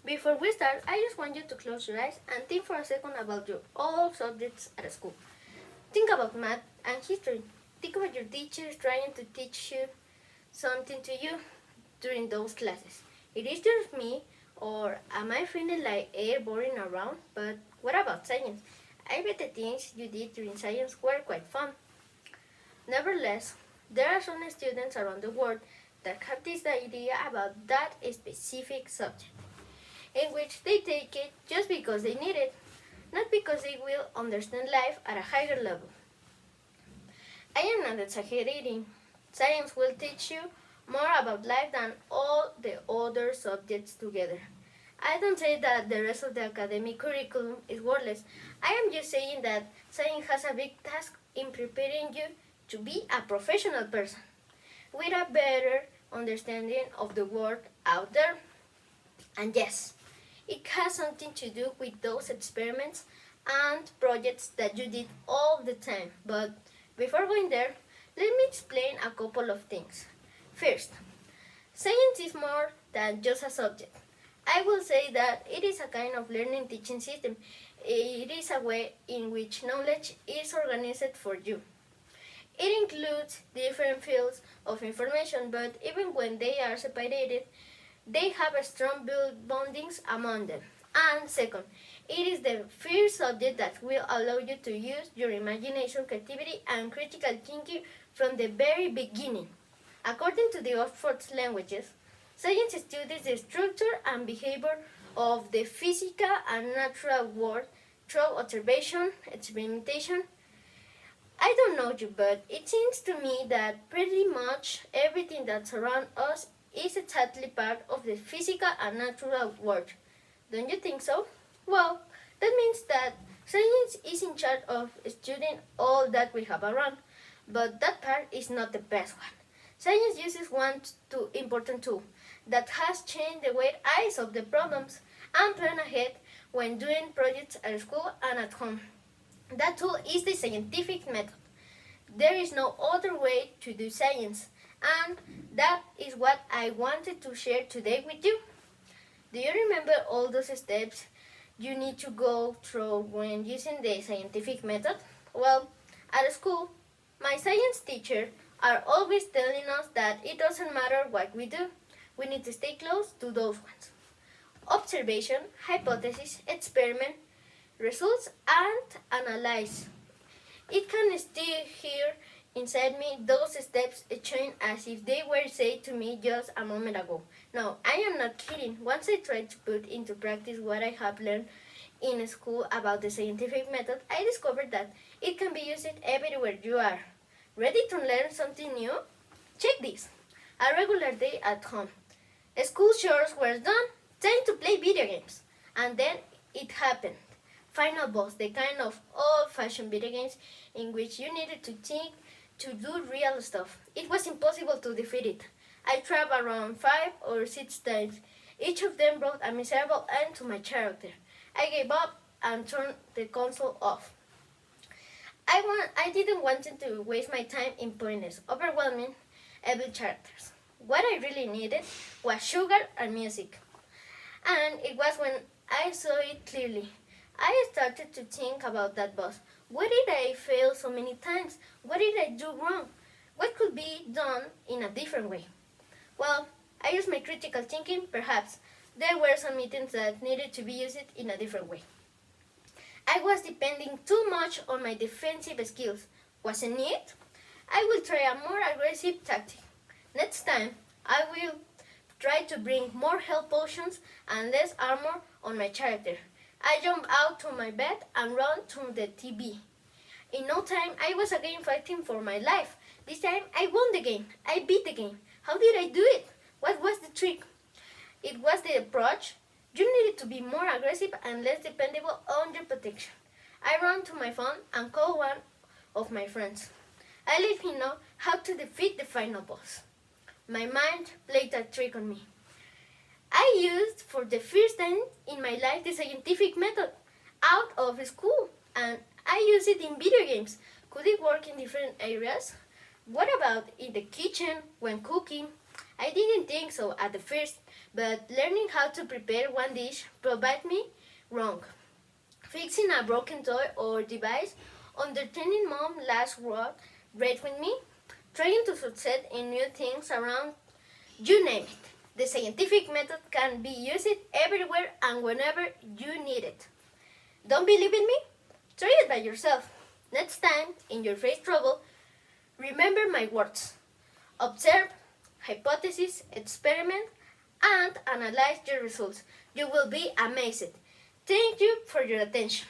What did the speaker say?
Before we start, I just want you to close your eyes and think for a second about your all subjects at school. Think about math and history. Think about your teachers trying to teach you something to you during those classes. It is just me, or am I feeling like air boring around? But what about science? I bet the things you did during science were quite fun. Nevertheless, there are some students around the world that have this idea about that specific subject, in which they take it just because they need it, not because they will understand life at a higher level. I am not exaggerating. Science will teach you more about life than all the other subjects together. I don't say that the rest of the academic curriculum is worthless. I am just saying that science has a big task in preparing you to be a professional person with a better understanding of the world out there. And yes, it has something to do with those experiments and projects that you did all the time. But before going there, let me explain a couple of things. First, science is more than just a subject. I will say that it is a kind of learning teaching system. It is a way in which knowledge is organized for you. It includes different fields of information, but even when they are separated, they have a strong bondings among them. And second, it is the first subject that will allow you to use your imagination, creativity, and critical thinking from the very beginning. According to the Oxford Languages, science studies the structure and behavior of the physical and natural world through observation, experimentation. I don't know you, but it seems to me that pretty much everything that surrounds us is exactly part of the physical and natural world. Don't you think so? Well, that means that science is in charge of studying all that we have around, but that part is not the best one. Science uses one important tool that has changed the way I solve the problems and plan ahead when doing projects at school and at home. That tool is the scientific method. There is no other way to do science, and that is what I wanted to share today with you. Do you remember all those steps you need to go through when using the scientific method? Well, at school, my science teacher are always telling us that it doesn't matter what we do. We need to stay close to those ones. Observation, hypothesis, experiment, results, and analyze. It can still hear inside me those steps chained as if they were said to me just a moment ago. No, I am not kidding. Once I tried to put into practice what I have learned in school about the scientific method, I discovered that it can be used everywhere you are. Ready to learn something new? Check this. A regular day at home. School chores were done. Time to play video games. And then it happened. Final boss, the kind of old-fashioned video games in which you needed to think to do real stuff. It was impossible to defeat it. I tried around 5 or 6 times. Each of them brought a miserable end to my character. I gave up and turned the console off. I didn't want to waste my time in pointless, overwhelming, evil characters. What I really needed was sugar and music. And it was when I saw it clearly. I started to think about that boss. Why did I fail so many times? What did I do wrong? What could be done in a different way? Well, I used my critical thinking, perhaps. There were some meetings that needed to be used in a different way. I was depending too much on my defensive skills. Wasn't it? I will try a more aggressive tactic. Next time, I will try to bring more health potions and less armor on my character. I jumped out to my bed and ran to the TV. In no time, I was again fighting for my life. This time, I won the game. I beat the game. How did I do it? What was the trick? It was the approach. You needed to be more aggressive and less dependable on your protection. I ran to my phone and called one of my friends. I let him know how to defeat the final boss. My mind played a trick on me. I used for the first time in my life the scientific method out of school, and I use it in video games. Could it work in different areas? What about in the kitchen when cooking? I didn't think so at the first, but learning how to prepare one dish proved me wrong. Fixing a broken toy or device, understanding mom last word read with me, trying to succeed in new things around, you name it. The scientific method can be used everywhere and whenever you need it. Don't believe in me? Try it by yourself. Next time, in your face trouble, remember my words. Observe, hypothesis, experiment, and analyze your results. You will be amazed. Thank you for your attention.